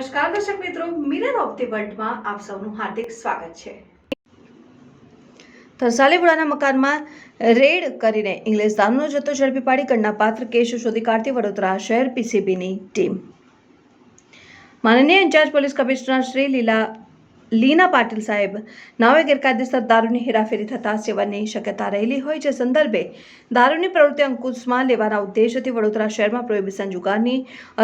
નમસ્કાર દર્શક મિત્રો, મિરર ઓફ ધી વર્લ્ડમાં આપ સૌનું હાર્દિક સ્વાગત છે। તરસાલીપુરાના મકાનમાં રેડ કરીને ઇંગ્લિશ દારૂનો જથ્થો ઝડપી પાડી ગણનાપાત્ર કેસ શોધી કાઢતી વડોદરા શહેર પીસીબીની ટીમ। માનનીય ઇન્ચાર્જ પોલીસ કમિશનર શ્રી લીના પાટીલ સાહેબ નાવે ગેરકાયદેસર દારૂની હેરાફેરી થતા સેવનની શક્યતા રહેલી હોય જે સંદર્ભે દારૂની પ્રવૃત્તિ અંકુશમાં લેવાના ઉદ્દેશથી વડોદરા શહેરમાં પ્રોહિબિશન જુગારની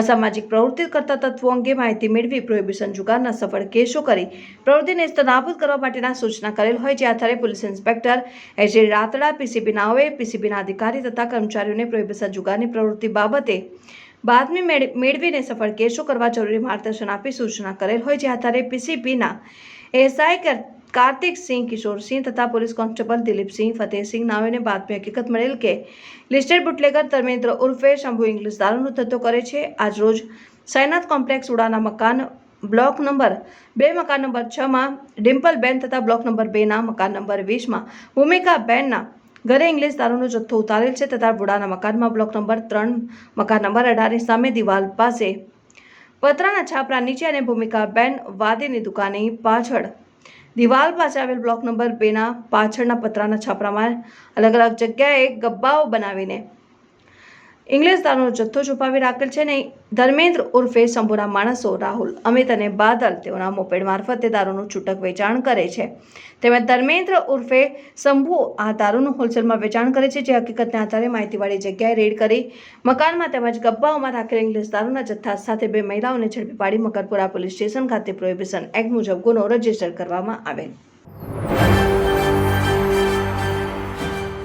અસામાજિક પ્રવૃત્તિ કરતા તત્વો અંગે માહિતી મેળવી પ્રોહિબિશન જુગારના સફળ કેસો કરી પ્રવૃત્તિને નાબૂદ કરવા માટેના સૂચના કરેલ હોય જે આધારે પોલીસ ઇન્સ્પેક્ટર એચ રાતડા પીસીબી નાઓએ પીસીબીના અધિકારી તથા કર્મચારીઓને પ્રોહિબિશન જુગારની પ્રવૃત્તિ બાબતે બાતમી મેળવીને સફળ કેસો કરવા જરૂરી માર્ગદર્શન આપી સૂચના કરેલ હોય જે આધારે પીસીબીના એસઆઈ કાર્તિકસિંહ કિશોરસિંહ તથા પોલીસ કોન્સ્ટેબલ દિલીપસિંહ ફતેહસિંહ નાઓને બાતમી હકીકત મળેલ કે લિસ્ટેડ બુટલેગર ધર્મેન્દ્ર ઉર્ફે શંભુ ઇંગ્લિશ દારૂનો ધંધો કરે છે। આજરોજ સાઈનાથ કોમ્પ્લેક્સ ઉડાના મકાન બ્લોક નંબર 2 મકાન નંબર 6 માં ડિમ્પલબેન તથા બ્લોક નંબર 2 ના મકાન નંબર 20 માં ભૂમિકાબેનના ઘરે ઇંગ્લિશ દારૂનો જથ્થો ઉતારેલ છે તથા વુડાના મકાનમાં બ્લોક નંબર 3 મકાન નંબર 18 ની સામે દિવાલ પાસે પતરાના છાપરા નીચે અને ભૂમિકાબેન વાદીની દુકાનની પાછળ દિવાલ પાસે આવેલ બ્લોક નંબર 2 ના પાછળના પતરાના છાપરામાં અલગ અલગ જગ્યાએ ગબ્બાઓ બનાવીને ઇંગ્લિશ દારૂનો જથ્થો છુપાવી રાખેલ છે ને ધર્મેન્દ્ર ઉર્ફે શંભુના માણસો રાહુલ અમિત અને બાદલ તેઓના મોપેડ મારફતે દારૂનું છૂટક વેચાણ કરે છે। તેમજ ધર્મેન્દ્ર ઉર્ફે શંભુ આ દારૂનું હોલસેલમાં વેચાણ કરે છે જે હકીકતને આધારે માહિતીવાળી જગ્યાએ રેડ કરી મકાનમાં તેમજ ગબ્બાઓમાં રાખેલ ઇંગ્લિશ દારૂના જથ્થા સાથે 2 મહિલાઓને ઝડપી પાડી મકરપુરા પોલીસ સ્ટેશન ખાતે પ્રોહિબિશન એક્ટ મુજબ ગુનો રજીસ્ટર કરવામાં આવેલ।